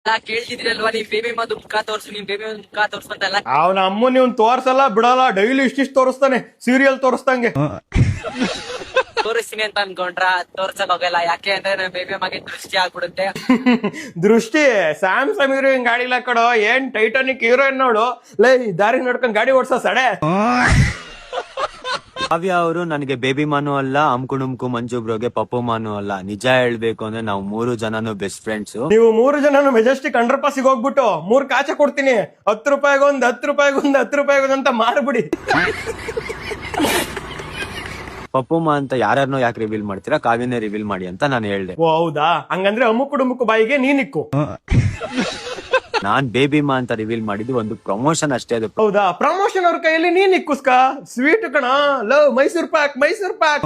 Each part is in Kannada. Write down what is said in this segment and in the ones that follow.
ಕೇಳ್ತಿದ್ರಲ್ವಾ ನೀವ್ ಬೇಬಿ ಮದು ಮುಖ ತೋರ್ಸು ನೀವ್ ಬೇಬಿ ಮುಖ ತೋರ್ಸ್ಕೊಂತಲ್ಲ ಅವನ ಅಮ್ಮ ನೀವು ತೋರ್ಸಲ್ಲ ಬಿಡಲ್ಲ, ಡೈಲಿ ಇಷ್ಟಿಷ್ಟು ತೋರಿಸ್ತಾನೆ, ಸೀರಿಯಲ್ ತೋರಿಸ್ದಂಗೆ. ತೋರಿಸ್ತೀನಿ ಅಂತ ಅನ್ಕೊಂಡ್ರ ತೋರ್ಸಕ್ ಹೋಗಲ್ಲ. ಯಾಕೆ ಅಂದ್ರೆ ನನ್ ಬೇಬಿ ಮಗೆ ದೃಷ್ಟಿ ಆಗ್ಬಿಡುತ್ತೆ. ದೃಷ್ಟಿ ಸ್ಯಾಮ್ಸಂಗ್ ಹೀರೋಯಿನ್ ಗಾಡಿ ಇಲ್ಲ ಕಡೋ, ಏನ್ ಟೈಟಾನಿಕ್ ಹೀರೋಯಿನ್ ನೋಡು. ಲೈ ದಾರಿ ನೋಡ್ಕೊಂಡ್ ಗಾಡಿ ಓಡ್ಸೋ ಸಡೆ. ಕಾವ್ಯ ಅವರು ನನಗೆ ಬೇಬಿ ಮಾನು ಅಲ್ಲ, ಅಮ್ಕುಡುಮ್ಕು ಮಂಜು ಬ್ರೋಗೆ ಪಪ್ಪು ಮಾನು ಅಲ್ಲ. ನಿಜ ಹೇಳ್ಬೇಕು ಅಂದ್ರೆ ನಾವು 3 ಜನನು ಬೆಸ್ಟ್ ಫ್ರೆಂಡ್ಸ್. ನೀವು 3 ಜನನು ಮೆಜೆಸ್ಟಿಕ್ ಅಂಡರ್ ಪಾಸಿಗೆ ಹೋಗ್ಬಿಟ್ಟು 3 ಕಾಚೆ ಕೊಡ್ತೀನಿ, 10 ರೂಪಾಯಿಗೊಂದು 10 ರೂಪಾಯಿಗೊಂದು 10 ರೂಪಾಯಿಗೊಂದು ಅಂತ ಮಾರ್ಬಿಡಿ. ಪಪ್ಪುಮ್ಮ ಅಂತ ಯಾರನ್ನೋ ಯಾಕೆ ರಿವೀಲ್ ಮಾಡ್ತೀರಾ, ಕಾವ್ಯನೇ ರಿವೀಲ್ ಮಾಡಿ ಅಂತ ನಾನು ಹೇಳ್ದೆ. ಓ ಹೌದಾ, ಹಂಗಂದ್ರೆ ಅಮ್ಮು ಕುಡುಂಬಕ್ಕೂ ಬಾಯಿಗೆ ನೀನಿಕ್ಕು. ನಾನ್ ಬೇಬಿ ಮಾ ಅಂತ ರಿವೀಲ್ ಮಾಡಿದ್ದು ಒಂದು ಪ್ರಮೋಷನ್ ಅಷ್ಟೇ. ಅದು ಹೌದಾ, ಪ್ರಮೋಷನ್ ಅವ್ರ ಕೈಯಲ್ಲಿ ನೀನ್ ಇಕ್ಕುಸ್ಕ. ಸ್ವೀಟ್ ಕಣ, ಲವ್ ಮೈಸೂರ್ ಪಾಕ್, ಮೈಸೂರ್ ಪಾಕ್.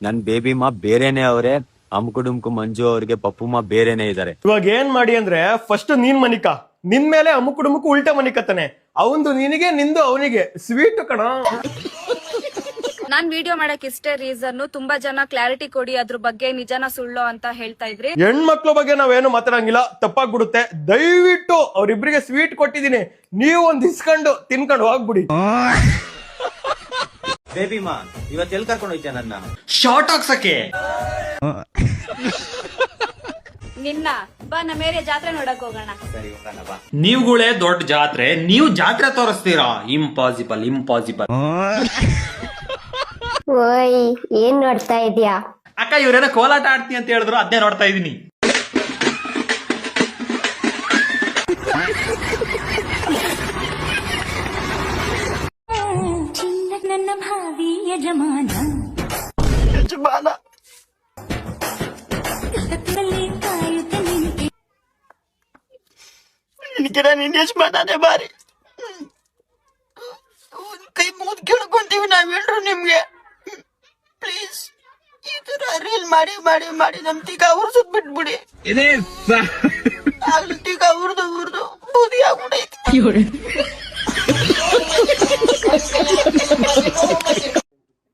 ನನ್ ಬೇಬಿ ಮಾ ಬೇರೆನೆ ಅವರೇ, ಅಮ್ಕುಡುಮ್ಕು ಮಂಜು ಅವ್ರಿಗೆ ಪಪ್ಪುಮ್ಮ ಬೇರೆನೆ ಇದಾರೆ. ಇವಾಗ ಏನ್ ಮಾಡಿ ಅಂದ್ರೆ, ಫಸ್ಟ್ ನೀನ್ ಮನಿಕ, ನಿನ್ ಮೇಲೆ ಅಮ್ಮು ಕುಡುಂಬಕ್ಕೂ ಉಲ್ಟಾ ಮನಿಕತ್ತಾನೆ. ಅವಂದು ನಿನಗೆ, ನಿಂದು ಅವನಿಗೆ. ಸ್ವೀಟ್ ಕಣ. ನಾನ್ ವಿಡಿಯೋ ಮಾಡಕ್ ಇಷ್ಟೇ ರೀಸನ್, ತುಂಬಾ ಜನ ಕ್ಲಾರಿಟಿ ಕೊಡಿ ಅದ್ರ ಬಗ್ಗೆ, ನಿಜನ ಸುಳ್ಳು ಅಂತ ಹೇಳ್ತಾ ಇದ್ರಿ. ಹೆಣ್ಮಕ್ಳ ಬಗ್ಗೆ ನಾವೇನು ಮಾತಾಡಂಗಿಲ್ಲ, ತಪ್ಪಾಗ್ಬಿಡುತ್ತೆ. ದಯವಿಟ್ಟು ಅವ್ರಿಬ್ರಿಗೆ ಸ್ವೀಟ್ ಕೊಟ್ಟಿದೀನಿ, ನೀವು ಒಂದ್ ಇಸ್ಕೊಂಡು ತಿನ್ಕೊಂಡು ಹೋಗ್ಬಿಡಿ. ಬೇಬಿ ಮಾ ಇವತ್ತು ಎಲ್ಲಿ ಕರ್ಕೊಂಡು ಹೋಯ್ತೆ ನನ್ನ? ಶಾರ್ಟ್ ಹಾಕ್ಸಕ್ಕೆ. ನಿನ್ನ ಬಾ ನಮ್ಮ ಏರಿಯಾ ಜಾತ್ರೆ ನೋಡಕ್ ಹೋಗೋಣ. ಸರಿ ಹೋಗೋಣ ಬಾ. ನೀವುಗಳೇ ದೊಡ್ಡ ಜಾತ್ರೆ, ನೀವು ಜಾತ್ರೆ ತೋರಿಸ್ತೀರಾ? Impossible impossible. ಓಯ್, ಏನ್ ನೋಡ್ತಾ ಇದೀಯಾ? ಅಕ್ಕ ಇವ್ರೇನೋ ಕೋಲಾಟ ಆಡ್ತೀನಿ ಅಂತ ಹೇಳಿದ್ರು, ಅದೇ ನೋಡ್ತಾ ಇದೀನಿ. ನನ್ನ ಭಾವಿ ಯಜಮಾನ ಕಾಯುತ್ತ ನಿನ್ ಯಜಮಾನೇ ಬಾರಿ ಕೈ ಮುಗಿದು ಕೇಳ್ಕೊಂತೀವಿ ನಾವೆಲ್ರು ನಿಮ್ಗೆ. ಪ್ಲೀಸ್ ಈ ತರ ರೀಲ್ ಮಾಡಿ ಮಾಡಿ ಮಾಡಿ ನಮ್ ತೀಗ ಉರ್ಸದ್ ಬಿಟ್ಬಿಡಿ. ಆಗ್ಲಿ ತೀಗ ಉರ್ದು ಉರ್ದು ಬೂದಿ ಆಗ್ಬಿಡೈತಿ.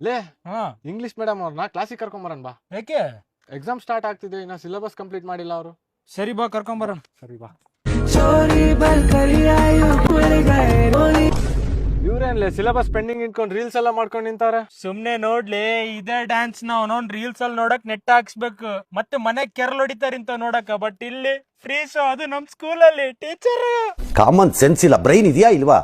ಲೇ ಇಂಗ್ಲಿಷ್ ಮೇಡಮ್ ಅವ್ರನ್ನ ಕ್ಲಾಸಿಗೆ ಕರ್ಕೊಂಬರನ್ ಬಾ. ಯಾಕೆ? ಎಕ್ಸಾಮ್ ಸ್ಟಾರ್ಟ್ ಆಗ್ತಿದೆ, ಇನ್ನ ಸಿಲೆಬಸ್ ಕಂಪ್ಲೀಟ್ ಮಾಡಿಲ್ಲ ಅವರು. ಸರಿ ಬಾ, ಕರ್ಕೊಂಬರೋಣ. ಸರಿ ಬಾ. ಇವ್ರೇನ್ಲೇ ಸಿಲೆಬಸ್ ಪೆಂಡಿಂಗ್ ಇಟ್ಕೊಂಡು ರೀಲ್ಸ್ ಎಲ್ಲ ಮಾಡ್ಕೊಂಡು ನಿಂತಾರೆ. ಸುಮ್ನೆ ನೋಡ್ಲಿ, ಇದೇ ಡ್ಯಾನ್ಸ್ ನಾವು ರೀಲ್ಸ್ ಅಲ್ಲಿ ನೋಡಕ್ ನೆಟ್ ಹಾಕ್ಸ್ಬೇಕು, ಮತ್ತೆ ಮನೆಗ್ ಕೆರಲ್ ಹೊಡಿತಾರ ಇಂತ ನೋಡಕ. ಬಟ್ ಇಲ್ಲಿ ಫ್ರೀ ಶೋ, ಅದು ನಮ್ ಸ್ಕೂಲಲ್ಲಿ ಟೀಚರ್. ಕಾಮನ್ ಸೆನ್ಸ್ ಇಲ್ಲ, ಬ್ರೈನ್ ಇದೆಯಾ ಇಲ್ವಾ?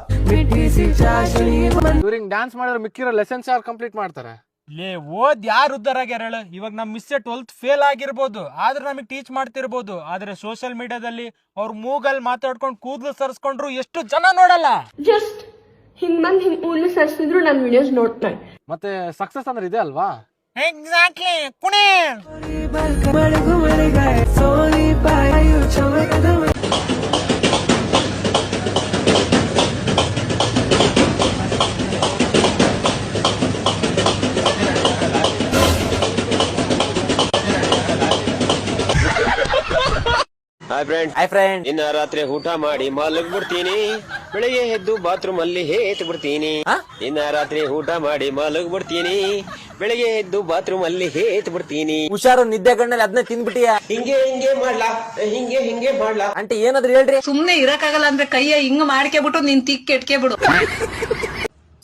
ಇವ್ರಿಂಗ್ ಡ್ಯಾನ್ಸ್ ಮಾಡಿದ್ರೆ ಮಿಕ್ಕಿರೋ ಲೆಸನ್ಸ್ ಯಾರು ಕಂಪ್ಲೀಟ್ ಮಾಡ್ತಾರೆ? ಲೇ ಓದ್ ಯಾರು ಉದ್ದಾರ ಆಗ್ಯಾರ ಹೇಳು? ಇವಾಗ ನಮ್ ಮಿಸ್ 12th ಫೇಲ್ ಆಗಿರ್ಬೋದು, ಆದ್ರೆ ನಮಗ್ ಟೀಚ್ ಮಾಡ್ತಿರ್ಬೋದು. ಆದ್ರೆ ಸೋಷಿಯಲ್ ಮೀಡಿಯಾದಲ್ಲಿ ಅವ್ರ ಮೂಗಲ್ ಮಾತಾಡ್ಕೊಂಡು ಕೂದಲು ಸರಿಸ್ಕೊಂಡ್ರು ಎಷ್ಟು ಜನ ನೋಡಲ್ಲ. ಜಸ್ಟ್ ಹಿಂಗ್ ಬಂದ್ ಹಿಂಗ್ ಕೂದಲು ಸರ್ಸಿದ್ರು ನನ್ ವಿಡಿಯೋಸ್ ನೋಡ್ತಾರೆ. ಮತ್ತೆ ಸಕ್ಸಸ್ ಅಂದ್ರೆ ಇದೆ ಅಲ್ವಾ? ಎಕ್ಸಾಕ್ಟ್ಲಿ ಕುಣಿ. Hi friend. ಇನ್ನ ರಾತ್ರಿ ಊಟ ಮಾಡಿ ಮಲಗ್ಬಿಡ್ತೀನಿ, ಬೆಳಿಗ್ಗೆ ಎದ್ದು ಬಾತ್ರೂಮ್ ಅಲ್ಲಿ ಹೇತ್ ಬಿಡ್ತೀನಿ. ಇನ್ನ ರಾತ್ರಿ ಊಟ ಮಾಡಿ ಮಲಗ್ಬಿಡ್ತೀನಿ, ಬೆಳಿಗ್ಗೆ ಎದ್ದು ಬಾತ್ರೂಮ್ ಅಲ್ಲಿ ಹೇತ್ ಬಿಡ್ತೀನಿ. ಹುಷಾರು, ನಿದ್ದೆ ಗಣ್ಣಲ್ಲಿ ಅದನ್ನೇ ತಿನ್ಬಿಟ್ಟಿಯಾ? ಹಿಂಗೆ ಹಿಂಗೆ ಮಾಡ್ಲಾ, ಹಿಂಗೆ ಹಿಂಗೆ ಮಾಡ್ಲಾ ಅಂಟಿ ಏನಾದ್ರು ಹೇಳ್ರಿ. ಸುಮ್ನೆ ಇರಕ್ಕಾಗಲ್ಲ ಅಂದ್ರೆ ಕೈಯ ಹಿಂಗ್ ಮಾಡ್ಕೆಬಿಟ್ಟು ನೀನ್ ತಿಕ್ ಎಟ್ಕೆ ಬಿಡು.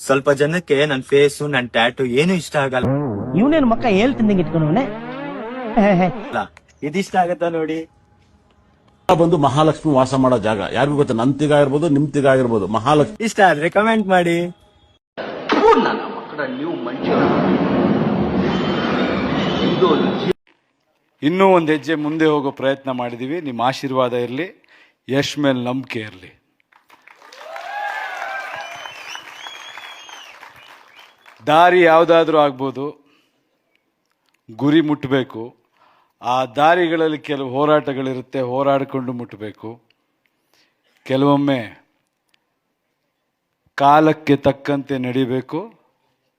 ಸ್ವಲ್ಪ ಜನಕ್ಕೆ ನನ್ ಫೇಸು ನನ್ ಟ್ಯಾಟು ಏನು ಇಷ್ಟ ಆಗಲ್ಲ. ಇವನೇನು ಮಕ್ಕ ಹೇಳ್ತಿದ್ದಂಗೆ ಇಟ್ಕೊಂಡವನೆ. ಇದಿಷ್ಟ ಆಗತ್ತಾ ನೋಡಿ. ಬಂದು ಮಹಾಲಕ್ಷ್ಮಿ ವಾಸ ಮಾಡೋ ಜಾಗ ಯಾರಿಗೂ ಗೊತ್ತ, ನನ್ ತಿಗ ಆಗಿರ್ಬೋದು, ನಿಮ್ ತಿಗ ಆಗಿರ್ಬೋದು. ಮಹಾಲಕ್ಷ್ಮಿ ಇಷ್ಟ ಆದ್ರೆ ಕಮೆಂಟ್ ಮಾಡಿ. ಇನ್ನೂ ಒಂದು ಹೆಜ್ಜೆ ಮುಂದೆ ಹೋಗೋ ಪ್ರಯತ್ನ ಮಾಡಿದೀವಿ. ನಿಮ್ಮ ಆಶೀರ್ವಾದ ಇರಲಿ, ಯಶ್ ಮೇಲೆ ನಂಬಿಕೆ ಇರಲಿ. ದಾರಿ ಯಾವುದಾದ್ರೂ ಆಗ್ಬೋದು, ಗುರಿ ಮುಟ್ಟಬೇಕು. ಆ ದಾರಿಗಳಲ್ಲಿ ಕೆಲವು ಹೋರಾಟಗಳಿರುತ್ತೆ, ಹೋರಾಡಿಕೊಂಡು ಮುಟ್ಟಬೇಕು. ಕೆಲವೊಮ್ಮೆ ಕಾಲಕ್ಕೆ ತಕ್ಕಂತೆ ನಡಿಬೇಕು,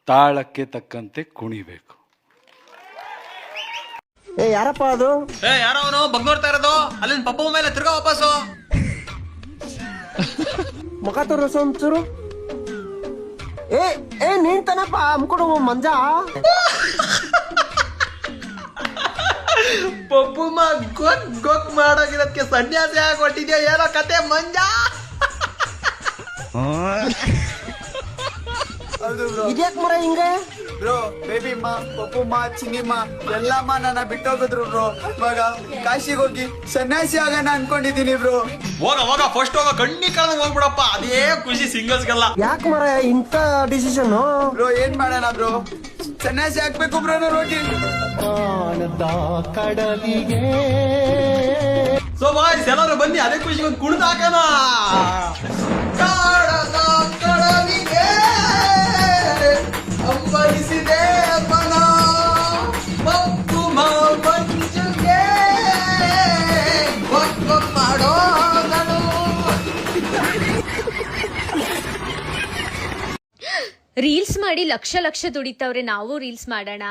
ತಾಳಕ್ಕೆ ತಕ್ಕಂತೆ ಕುಣಿಬೇಕು. ಯಾರಪ್ಪ ಅದು? ಯಾರೋ ಅವನು ಬಗ್ನೋಡ್ತಾ ಇರೋದು, ಅಲ್ಲಿಂದ ಪಪ್ಪ ಮೇಲೆ ತಿರ್ಗಾ ವಾಪಸ್ಸು. ಮುಖ ತೋರಿಸು ಒಂಚೂರು. ಏ ನೀನ್ ತನಪ್ಪ ಅಮ್ಕೊಡು ಮಂಜ. ಪಪ್ಪುಮ್ಮ ಗೊಕ್ ಗೊಕ್ ಮಾಡೋಗಿರೋದಕ್ಕೆ ಸನ್ಯಾಸಿ ಆಗಿಟ್ಟಿದ್ಯಾ ಏನೋ ಕತೆ ಮಂಜ. ಇದ್ಯಾಕ್ ಮರ ಹಿಂಗೆ ಬ್ರೋ? ಬೇಬಿಮ್ಮ, ಪಪ್ಪುಮ್ಮ, ಚಿನ್ನಿಮ್ಮ ಎಲ್ಲಮ್ಮ ನನ್ನ ಬಿಟ್ಟೋಗಿದ್ರು ಬ್ರೋ. ಇವಾಗ ಕಾಶಿಗೆ ಹೋಗಿ ಸನ್ಯಾಸಿ ಆಗೋಣ ಅನ್ಕೊಂಡಿದೀನಿ ಬ್ರೋ. ಹೋಗ ಫಸ್ಟ್ ಹೋಗ ಕಣ್ಣಿ ಕಳೆದ ಹೋಗ್ಬಿಡಪ್ಪ, ಅದೇ ಖುಷಿ ಸಿಂಗಲ್ಸ್ಗೆಲ್ಲ. ಯಾಕೆ ಮರ ಇಂಥ ಡಿಸಿಷನ್ ಬ್ರೋ? ಏನ್ ಮಾಡೋಣ ಬ್ರೋ, ಸನ್ಯಾಸಿ ಹಾಕ್ಬೇಕು ಬ್ರೋ ನಾನು ಹೋಗಿ. ಕಡಲಿಗೆ ಸೊ ಬಾಯ್ಸ್ ಎಲ್ಲರೂ ಬನ್ನಿ, ಅದೇ ಖುಷಿ ಒಂದು ಕುಣಿದು ಹಾಕೋಣ. ಕಾಡದ ಕಡಲಿಗೆ ಅಂಬಲಿಸಿದೆ ಮನ, ಮಪ್ಪು ಮಂಜುಗೆ ಒಪ್ಪ ಮಾಡೋದನು. ರೀಲ್ಸ್ ಮಾಡಿ ಲಕ್ಷ ಲಕ್ಷ ದುಡಿತವ್ರೆ, ನಾವು ರೀಲ್ಸ್ ಮಾಡೋಣ.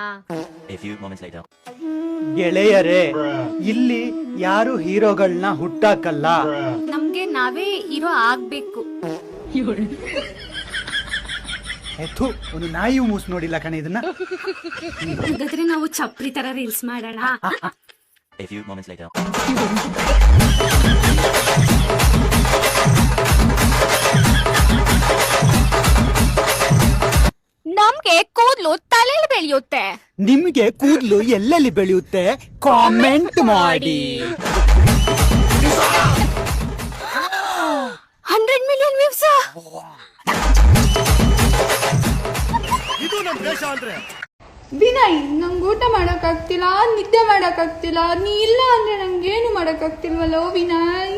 ಗೆಳೆಯರೇ, ಇಲ್ಲಿ ಯಾರು ಹೀರೋಗಳನ್ನ ಹುಟ್ಟಾಕಲ್ಲ. ನಮ್ಗೆ ನಾವೇ ಹೀರೋ ಆಗ್ಬೇಕು. ಒಂದು ನಾಯಿ ಮೂಸ್ ನೋಡಿಲ್ಲ ಕಣ ಇದನ್ನ. ಹಾಗಾದ್ರೆ ನಾವು ಚಪ್ರಿ ತರ ರೀಲ್ಸ್ ಮಾಡೋಣ. ನಮ್ಗೆ ಕೂದಲು ತಲೆಯಲ್ಲಿ ಬೆಳೆಯುತ್ತೆ, ನಿಮ್ಗೆ ಕೂದಲು ಎಲ್ಲೆಲ್ಲಿ ಬೆಳೆಯುತ್ತೆ ಕಾಮೆಂಟ್ ಮಾಡಿ. 100 million views. ಇದು ನಮ್ಮ ದೇಶ ಅಂದ್ರೆ. ವಿನಯ್, ನಂಗೆ ಊಟ ಮಾಡಕ್ಕಾಗ್ತಿಲ್ಲ, ನಿದ್ದೆ ಮಾಡಕ್ಕಾಗ್ತಿಲ್ಲ. ನೀ ಇಲ್ಲ ಅಂದ್ರೆ ನಂಗೇನು ಮಾಡಕ್ಕಾಗ್ತಿಲ್ವಲ್ಲೋ ವಿನಯ್.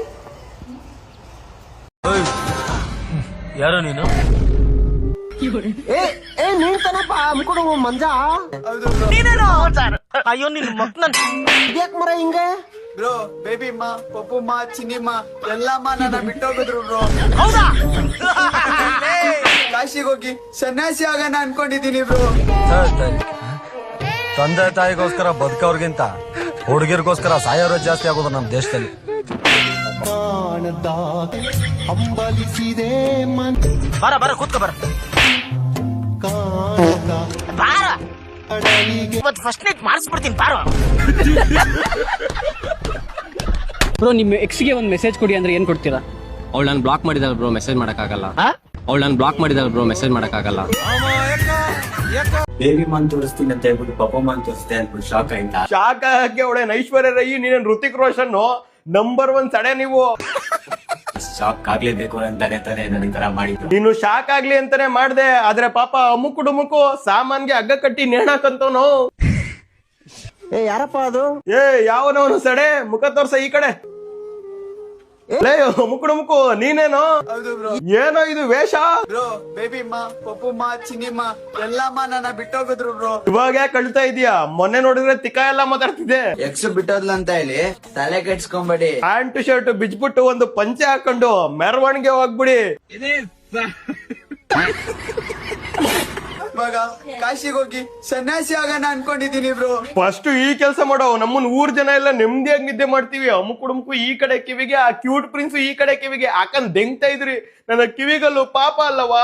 ಯಾರೋ ನೀನು? ಏ ನೀನ್ ತನಪ್ಪ ಅಮ್ಕೊಡು ಮಂಜ. ಅಯ್ಯೋ ನಿನ್ ಮಕ್ಳ ಇದ್ಯಾಕ್ ಮರ ಹಿಂಗೆ ಬ್ರೋ? ಬೇಬಿಮ್ಮ, ಪಪ್ಪುಮ್ಮ, ಚಿನ್ನಿಮ್ಮ ಎಲ್ಲಮ್ಮ ನನ್ನ ಬಿಟ್ಟೋಗಿದ್ರು ಬ್ರೋ. ಕಾಶಿಗೆ ಹೋಗಿ ಸನ್ಯಾಸಿ ಆಗೋಣ ಅನ್ಕೊಂಡಿದೀನಿ ಬ್ರೋ. ತಂದೆ ತಾಯಿಗೋಸ್ಕರ ಬದುಕವ್ರಿಗಿಂತ ಹುಡುಗಿರ್ಗೋಸ್ಕರ ಸಾಯೋರು ಜಾಸ್ತಿ ಆಗೋದು ನಮ್ಮ ದೇಶದಲ್ಲಿ. ಬರ ಕೂತ್ಕೊ ಬರ. ಫಸ್ಟ್ ನೈಟ್ ಮಾಡಿಸ್ಬಿಡ್ತೀನಿ ಬಾರೋ. ಬ್ರೋ, ನಿಮ್ಮ ಎಕ್ಸ್ಗೆ ಒಂದು ಮೆಸೇಜ್ ಕೊಡಿ ಅಂದ್ರೆ ಏನ್ ಕೊಡ್ತೀರಾ? ಅವಳು ನಾನು ಬ್ಲಾಕ್ ಮಾಡಿದಾಳೆ ಬ್ರೋ, ಮೆಸೇಜ್ ಮಾಡಕ್ಕಾಗಲ್ಲ. ಅವಳು ನಾನು ಬ್ಲಾಕ್ ಮಾಡಿದಾಳೆ ಬ್ರೋ, ಮೆಸೇಜ್ ಮಾಡಕ್ಕಾಗಲ್ಲ. ಬೇಬಿ ಮಾನ್ ತೋರಿಸ್ತೀನಿ ಅಂತ ಹೇಳ್ಬಿಟ್ಟು ಪಪ್ಪ ಮಾನ್ ತೋರಿಸ್ತೆ ಅಂದ್ಬಿಟ್ಟು ಶಾಕ್ ಆಯ್ತಾ? ಶಾಕ್ ಆಗಕ್ಕೆ ಅವಳೇನ್ ಐಶ್ವರ್ಯ ರೈ, ನೀನೇನ್ ಋತಿಕ್ ರೋಷನ್ ನಂಬರ್ 1 ಸಡೆ ನೀವು. ಶಾಕ್ ಆಗ್ಲೇಬೇಕು ಅಂತಾನೆ ತಾನೇ ನನ್ನ ಈ ತರ ಮಾಡಿದ್ದು. ನೀನು ಶಾಕ್ ಆಗ್ಲಿ ಅಂತಾನೆ ಮಾಡ್ದೆ, ಆದ್ರೆ ಪಾಪ ಅಮುಕು ಡುಮುಕು ಸಾಮಾನ್ಗೆ ಹಗ್ಗ ಕಟ್ಟಿ ನೇಣಾಕಂತವನು. ಏ ಯಾರಪ್ಪ ಅದು? ಏ ಯಾವನವನು ಸಡೆ, ಮುಖ ತೋರ್ಸ ಈ ಕಡೆ. ಲೇ ಅಮುಕು ಡುಮುಕು ನೀನೇನೋ? ಏನೋ ಇದು ವೇಷ? ಬ್ರೋ, ಬೇಬಿಮ್ಮ, ಪಪ್ಪುಮ್ಮ, ಚಿನ್ನಿಮ್ಮ ಎಲ್ಲಮ್ಮ ನನ್ನ ಬಿಟ್ಟೋಗಿದ್ರು ಬ್ರೋ. ಇವಾಗ ಯಾಕೆ ಕಳ್ತಾ ಇದೀಯಾ? ಮೊನ್ನೆ ನೋಡಿದ್ರೆ ತಿಕ್ಕ ಎಲ್ಲ ಮಾತಾಡ್ತಿದ್ದೆ. ಎಕ್ಸ್ ಬಿಟ್ಟೋದ್ಲ ಅಂತ ಹೇಳಿ ತಲೆ ಕೆಡ್ಸ್ಕೊಂಬೇಡಿ. ಪ್ಯಾಂಟ್ ಶರ್ಟ್ ಬಿಚ್ಬಿಟ್ಟು ಒಂದು ಪಂಚೆ ಹಾಕೊಂಡು ಮೆರವಣಿಗೆ ಹೋಗ್ಬಿಡಿ. ಇವಾಗ ಕಾಶಿಗೆ ಹೋಗಿ ಸನ್ಯಾಸಿ ಆಗೋಣ ಅನ್ಕೊಂಡಿದೀನಿ ಬ್ರೋ. ಫಸ್ಟ್ ಈ ಕೆಲಸ ಮಾಡೋ, ನಮ್ಮನ್ನ ಊರ್ ಜನ ಎಲ್ಲ ನೆಮ್ಮದಿಯಾಗಿ ನಿದ್ದೆ ಮಾಡ್ತೀವಿ. ಅಮುಕು ಡುಮುಕು ಈ ಕಡೆ ಕಿವಿಗೆ, ಆ ಕ್ಯೂಟ್ ಪ್ರಿನ್ಸ್ ಈ ಕಡೆ ಕಿವಿಗೆ ಹಾಕಂದ್ ದೆಂಗ್ತಾ ಇದ್ರಿ. ನನ್ನ ಕಿವಿಗಲ್ಲು ಪಾಪ ಅಲ್ಲವಾ?